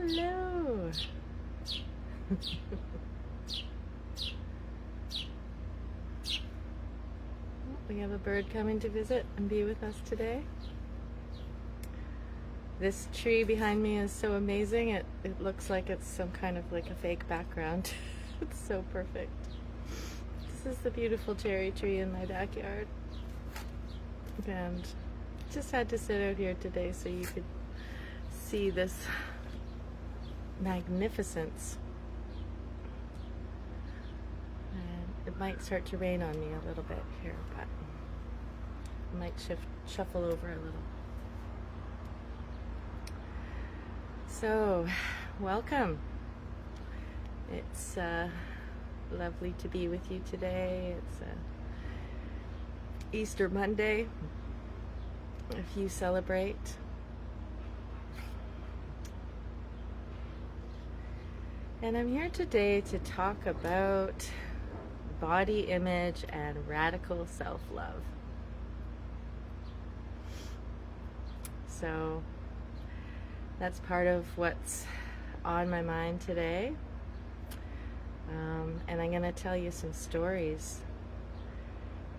Hello. We have a bird coming to visit and be with us today. This tree behind me is so amazing. It looks like it's some kind of like a fake background. It's so perfect. This is the beautiful cherry tree in my backyard. And just had to sit out here today so you could see this magnificence. And it might start to rain on me a little bit here, but I might shuffle over a little. So, welcome. It's lovely to be with you today. It's Easter Monday, if you celebrate. And I'm here today to talk about body image and radical self-love. So that's part of what's on my mind today. And I'm going to tell you some stories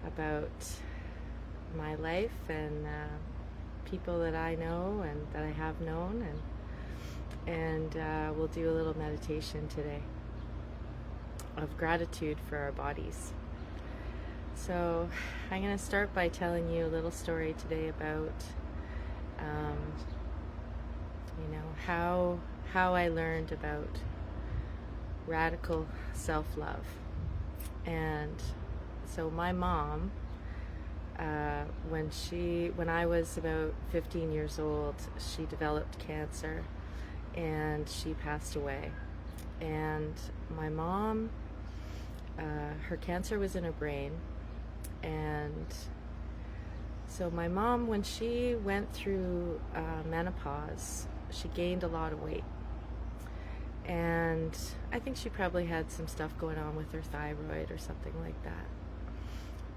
about my life and people that I know and that I have known, and we'll do a little meditation today of gratitude for our bodies. So I'm going to start by telling you a little story today about how I learned about radical self-love. And so my mom, when I was about 15 years old, she developed cancer and she passed away. And my mom, her cancer was in her brain. And so my mom, when she went through menopause, she gained a lot of weight. And I think she probably had some stuff going on with her thyroid or something like that.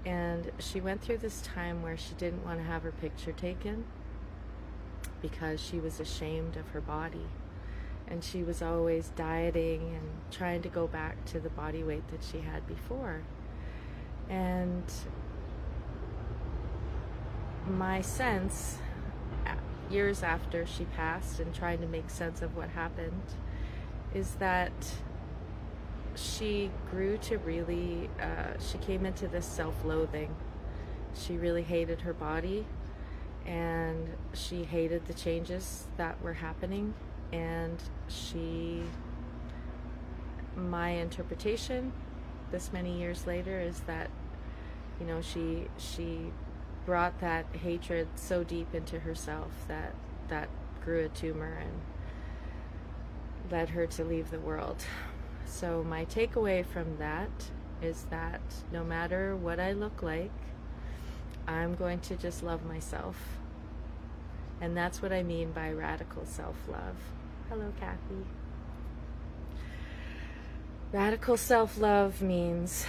And she went through this time where she didn't want to have her picture taken because she was ashamed of her body. And she was always dieting and trying to go back to the body weight that she had before. And my sense, years after she passed and trying to make sense of what happened, is that she grew to really, she came into this self-loathing. She really hated her body, and she hated the changes that were happening. And my interpretation this many years later is that, she brought that hatred so deep into herself that grew a tumor and led her to leave the world. So my takeaway from that is that no matter what I look like, I'm going to just love myself. And that's what I mean by radical self-love. Hello, Kathy. Radical self-love means,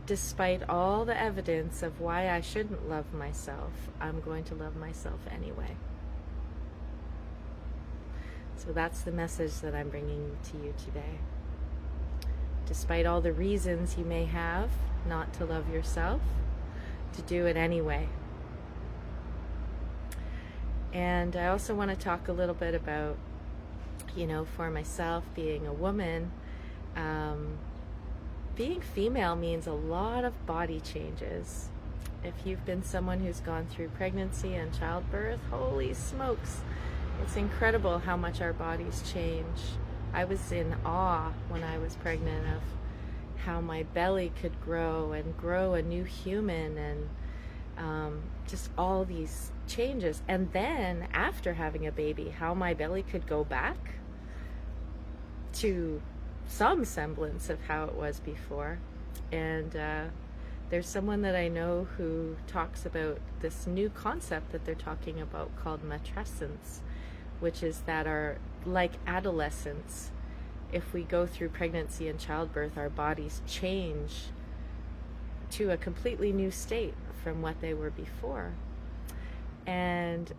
despite all the evidence of why I shouldn't love myself, I'm going to love myself anyway. So that's the message that I'm bringing to you today. Despite all the reasons you may have not to love yourself, to do it anyway. And I also want to talk a little bit about, for myself, being a woman, being female means a lot of body changes. If you've been someone who's gone through pregnancy and childbirth, holy smokes, it's incredible how much our bodies change. I was in awe when I was pregnant of how my belly could grow and grow a new human, and just all these changes. And then after having a baby, how my belly could go back to some semblance of how it was before. And there's someone that I know who talks about this new concept that they're talking about called matrescence, which is that our, like adolescents, if we go through pregnancy and childbirth, our bodies change to a completely new state from what they were before. And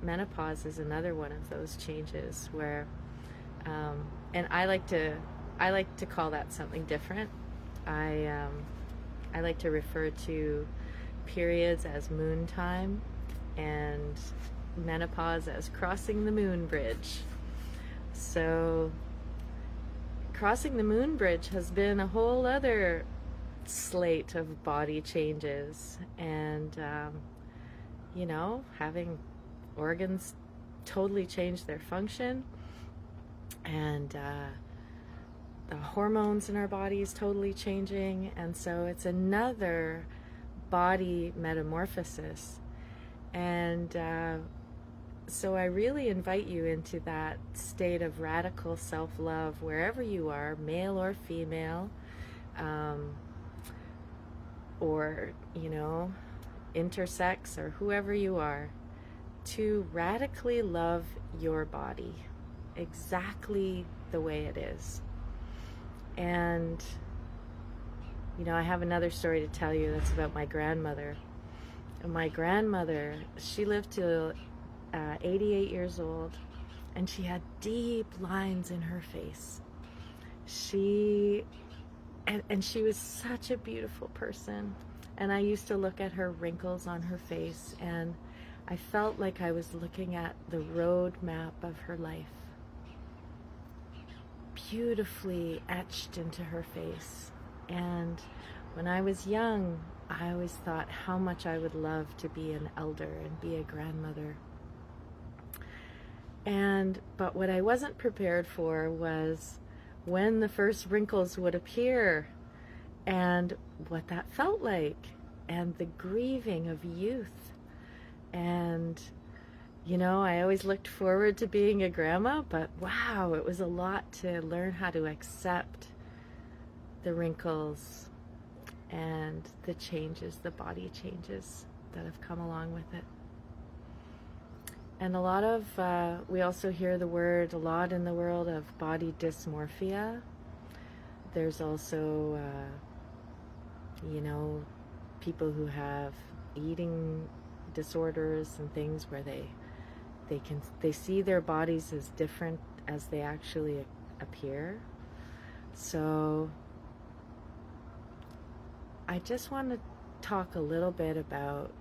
menopause is another one of those changes where And I like to call that something different. I like to refer to periods as moon time and menopause as crossing the moon bridge. So crossing the moon bridge has been a whole other slate of body changes, and having organs totally change their function, and the hormones in our bodies totally changing, and so it's another body metamorphosis. And so I really invite you into that state of radical self-love wherever you are, male or female, or intersex, or whoever you are, to radically love your body exactly the way it is. And I have another story to tell you that's about my grandmother. And my grandmother, she lived till 88 years old, and she had deep lines in her face. She was such a beautiful person. And I used to look at her wrinkles on her face, and I felt like I was looking at the road map of her life, beautifully etched into her face. And when I was young, I always thought how much I would love to be an elder and be a grandmother. But what I wasn't prepared for was when the first wrinkles would appear, and what that felt like, and the grieving of youth. And I always looked forward to being a grandma, but wow, it was a lot to learn how to accept the wrinkles and the changes, the body changes that have come along with it. And a lot of, we also hear the word a lot in the world of body dysmorphia. There's also, people who have eating disorders and things where they see their bodies as different as they actually appear. So I just want to talk a little bit about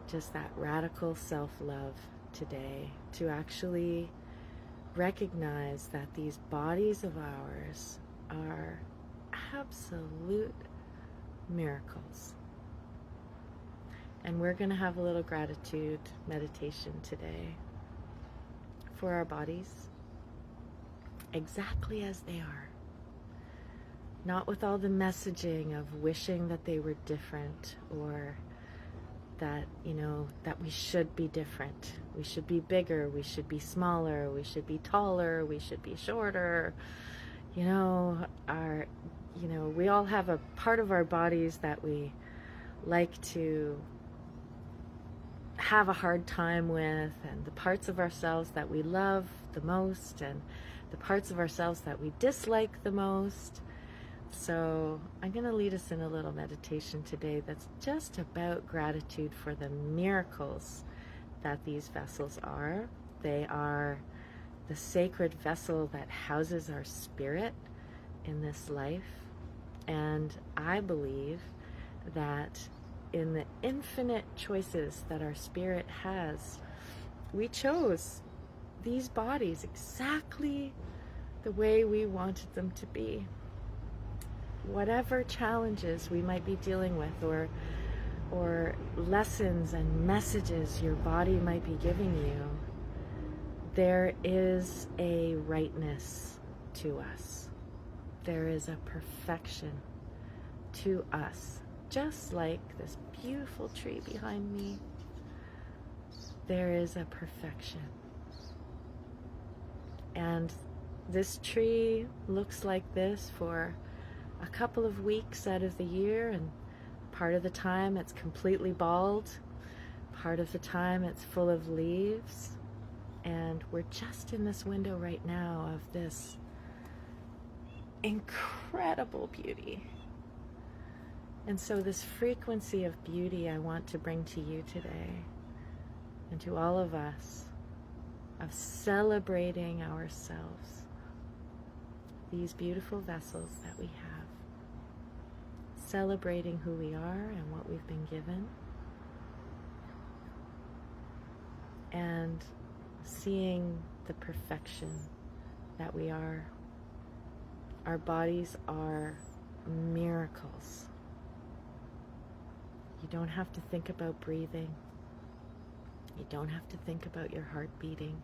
just that radical self-love today, to actually recognize that these bodies of ours are absolute miracles. And we're going to have a little gratitude meditation today for our bodies exactly as they are. Not with all the messaging of wishing that they were different, or that, that we should be different. We should be bigger, we should be smaller, we should be taller, we should be shorter. We all have a part of our bodies that we like to have a hard time with, and the parts of ourselves that we love the most, and the parts of ourselves that we dislike the most. So I'm going to lead us in a little meditation today that's just about gratitude for the miracles that these vessels are. They are the sacred vessel that houses our spirit in this life. And I believe that in the infinite choices that our spirit has, we chose these bodies exactly the way we wanted them to be. Whatever challenges we might be dealing with, or lessons and messages your body might be giving you, there is a rightness to us. There is a perfection to us. Just like this beautiful tree behind me, there is a perfection. And this tree looks like this for a couple of weeks out of the year, and part of the time it's completely bald, part of the time it's full of leaves, and we're just in this window right now of this incredible beauty. And so this frequency of beauty I want to bring to you today, and to all of us, of celebrating ourselves, these beautiful vessels that we have, celebrating who we are and what we've been given, and seeing the perfection that we are. Our bodies are miracles. You don't have to think about breathing. You don't have to think about your heart beating.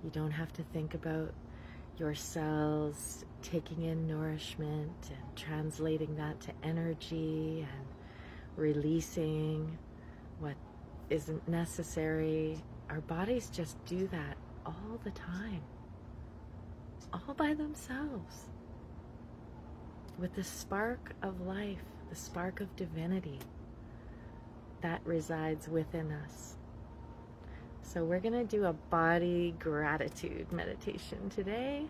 You don't have to think about your cells taking in nourishment and translating that to energy and releasing what isn't necessary. Our bodies just do that all the time, all by themselves, with the spark of life, the spark of divinity that resides within us. So we're going to do a body gratitude meditation today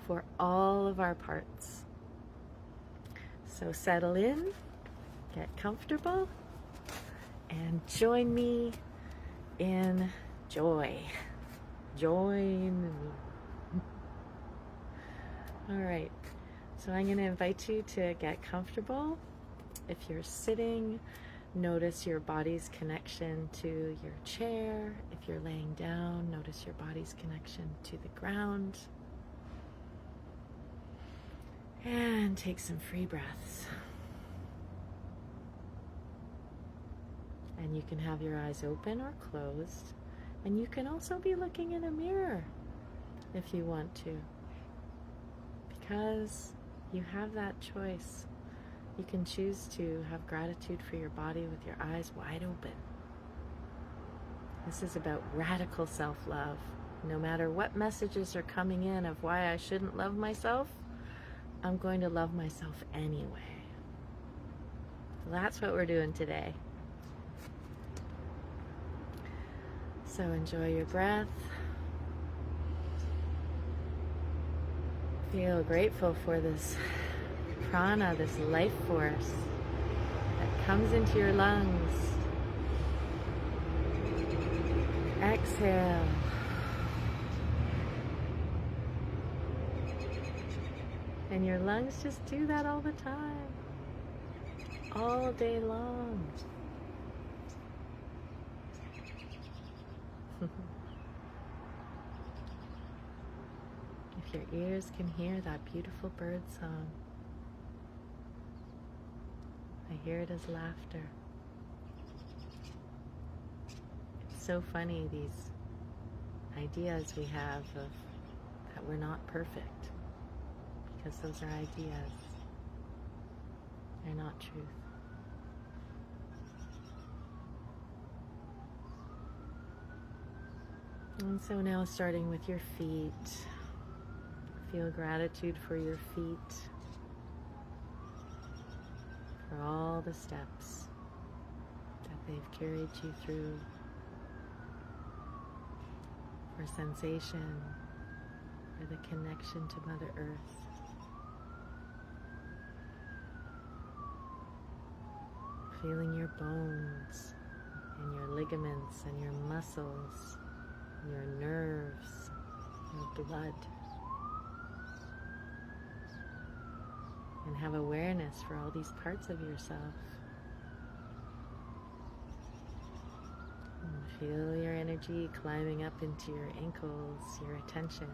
for all of our parts. So settle in, get comfortable, and join me in joy. Join me. All right. So I'm going to invite you to get comfortable. If you're sitting, notice your body's connection to your chair. If you're laying down, notice your body's connection to the ground. And take some free breaths. And you can have your eyes open or closed. And you can also be looking in a mirror if you want to, because you have that choice. You can choose to have gratitude for your body with your eyes wide open. This is about radical self-love. No matter what messages are coming in of why I shouldn't love myself, I'm going to love myself anyway. That's what we're doing today. So enjoy your breath. Feel grateful for this prana, this life force that comes into your lungs. Exhale. And your lungs just do that all the time, all day long. If your ears can hear that beautiful bird song, I hear it as laughter. It's so funny, these ideas we have of that we're not perfect, because those are ideas. They're not truth. And so now, starting with your feet, feel gratitude for your feet, for all the steps that they've carried you through, for sensation, for the connection to Mother Earth. Feeling your bones and your ligaments and your muscles, your nerves, your blood. And have awareness for all these parts of yourself. And feel your energy climbing up into your ankles, your attention.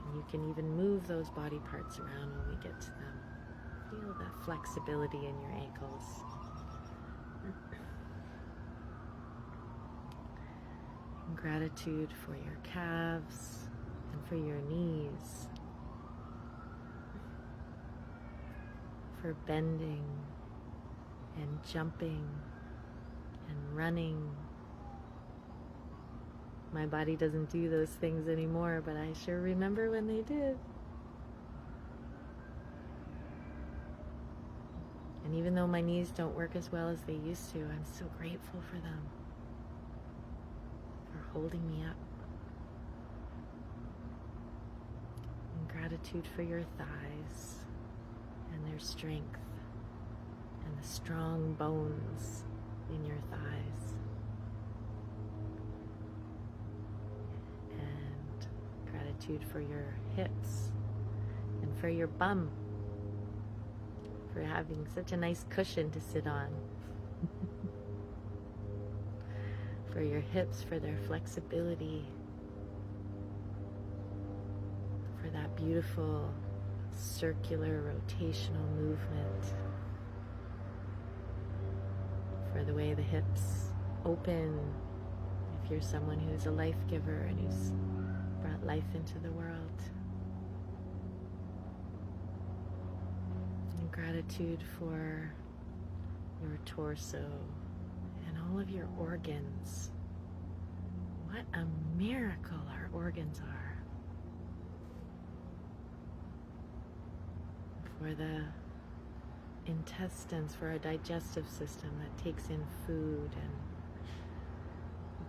And you can even move those body parts around when we get to them. Feel that flexibility in your ankles. And gratitude for your calves and for your knees. For bending and jumping and running. My body doesn't do those things anymore, but I sure remember when they did. And even though my knees don't work as well as they used to, I'm so grateful for them, for holding me up. And gratitude for your thighs and their strength and the strong bones in your thighs. And gratitude for your hips and for your bum, for having such a nice cushion to sit on. For your hips, for their flexibility, for that beautiful circular rotational movement, for the way the hips open if you're someone who's a life giver and who's brought life into the world. And gratitude for your torso and all of your organs. What a miracle our organs are. For the intestines, for our digestive system that takes in food and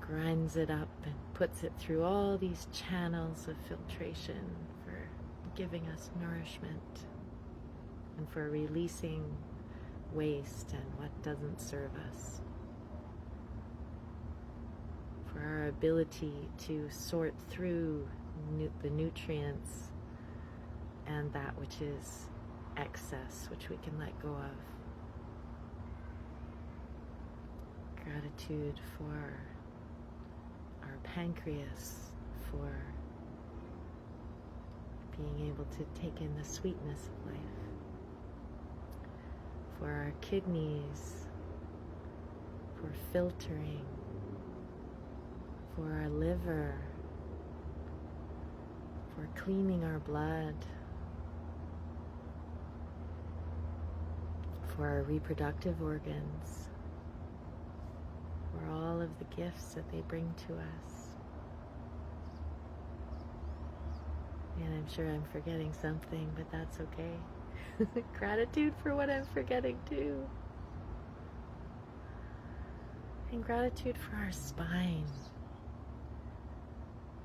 grinds it up and puts it through all these channels of filtration, for giving us nourishment and for releasing waste and what doesn't serve us. For our ability to sort through the nutrients and that which is excess, which we can let go of. Gratitude for our pancreas, for being able to take in the sweetness of life. For our kidneys, for filtering. For our liver, for cleaning our blood, for our reproductive organs, for all of the gifts that they bring to us. And I'm sure I'm forgetting something, but that's okay. Gratitude for what I'm forgetting too. And gratitude for our spine.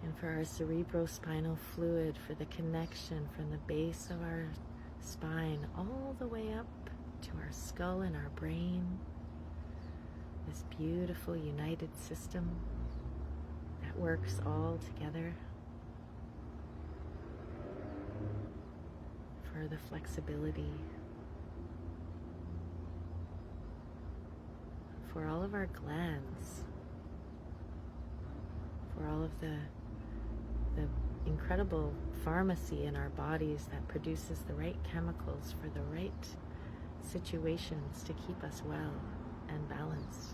And for our cerebrospinal fluid, for the connection from the base of our spine all the way up to our skull and our brain. This beautiful united system that works all together. For the flexibility. For all of our glands. For all of the incredible pharmacy in our bodies that produces the right chemicals for the right situations to keep us well and balanced.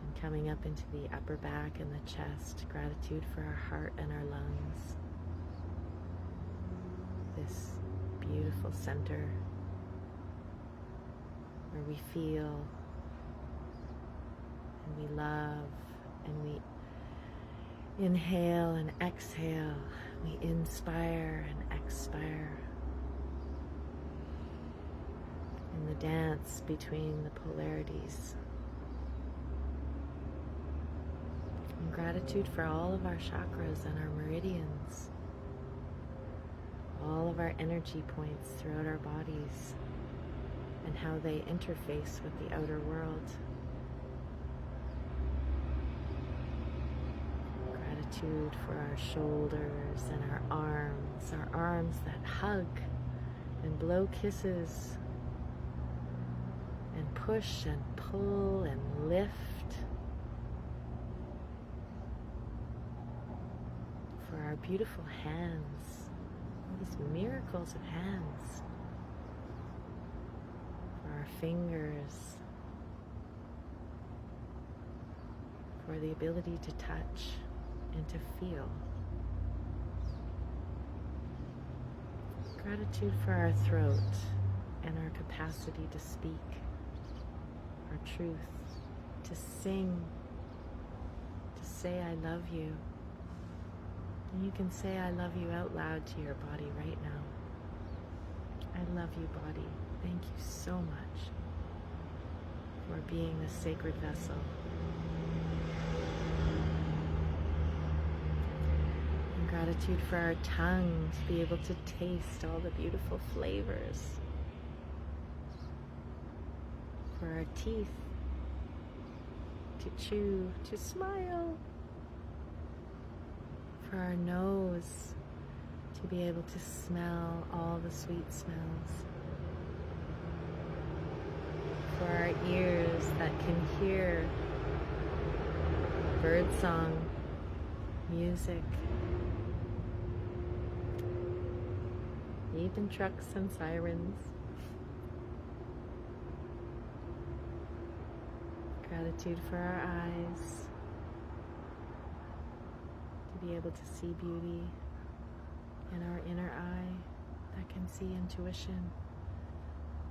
And coming up into the upper back and the chest, gratitude for our heart and our lungs. This beautiful center where we feel and we love and we inhale and exhale. We inspire and expire. In the dance between the polarities. And gratitude for all of our chakras and our meridians. All of our energy points throughout our bodies and how they interface with the outer world. Gratitude for our shoulders and our arms that hug and blow kisses and push and pull and lift. For our beautiful hands, these miracles of hands. For our fingers. For the ability to touch and to feel. Gratitude for our throat and our capacity to speak our truth, to sing, to say I love you. And you can say I love you out loud to your body right now. I love you, body. Thank you so much for being a sacred vessel. Gratitude for our tongue to be able to taste all the beautiful flavors. For our teeth to chew, to smile. for our nose to be able to smell all the sweet smells, for our ears that can hear birdsong, music, even trucks and sirens. Gratitude for our eyes, to be able to see beauty in our inner eye that can see intuition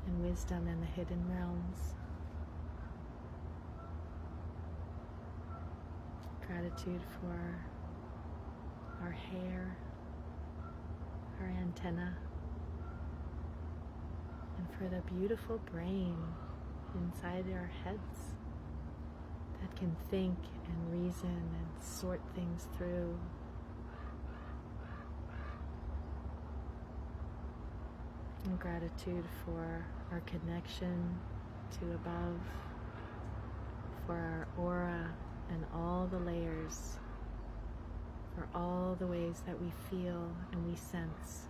and wisdom in the hidden realms. Gratitude for our hair, our antenna, and for the beautiful brain inside our heads that can think and reason and sort things through. And gratitude for our connection to above, for our aura and all the layers, for all the ways that we feel and we sense.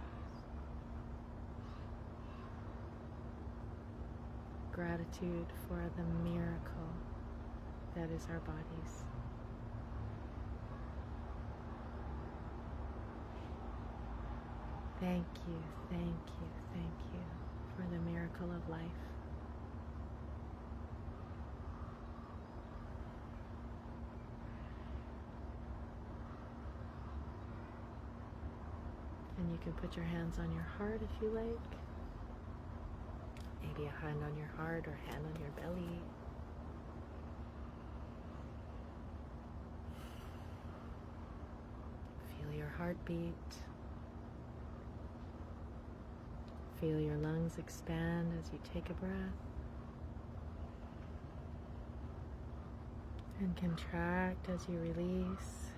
Gratitude for the miracle that is our bodies. Thank you, thank you, thank you for the miracle of life. And you can put your hands on your heart if you like. Maybe a hand on your heart or hand on your belly. Feel your heartbeat. Feel your lungs expand as you take a breath. And contract as you release.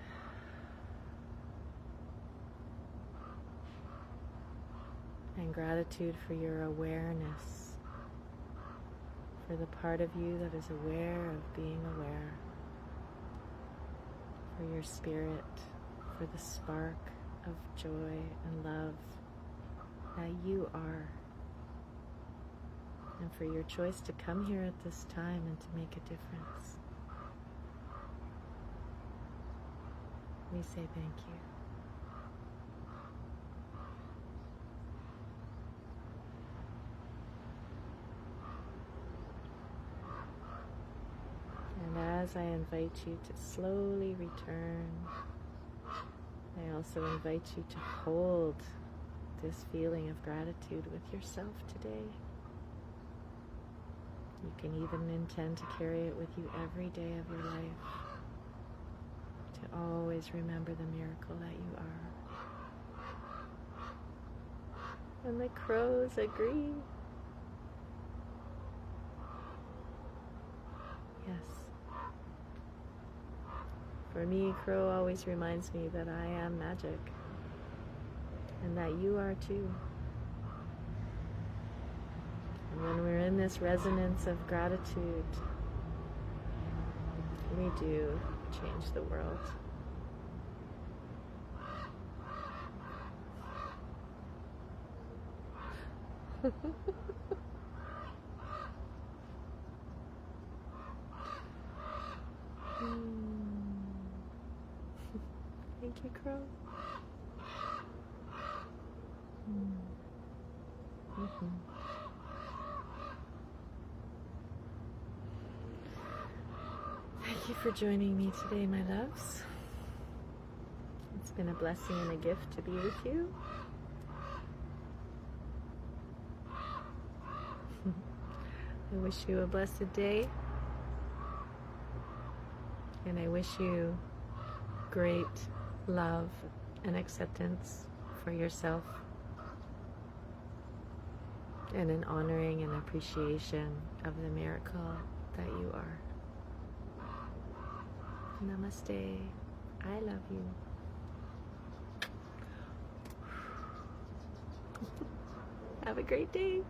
And gratitude for your awareness, for the part of you that is aware of being aware, for your spirit, for the spark of joy and love that you are, and for your choice to come here at this time and to make a difference. We say thank you. And as I invite you to slowly return, I also invite you to hold this feeling of gratitude with yourself today. You can even intend to carry it with you every day of your life, to always remember the miracle that you are. And the crows agree. Yes. For me, crow always reminds me that I am magic, and that you are too. And when we're in this resonance of gratitude, we do change the world. Thank you, crow. Thank you for joining me today, my loves. It's been a blessing and a gift to be with you. I wish you a blessed day, and I wish you great love and acceptance for yourself, and an honoring and appreciation of the miracle that you are. Namaste. I love you. Have a great day.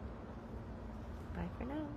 Bye for now.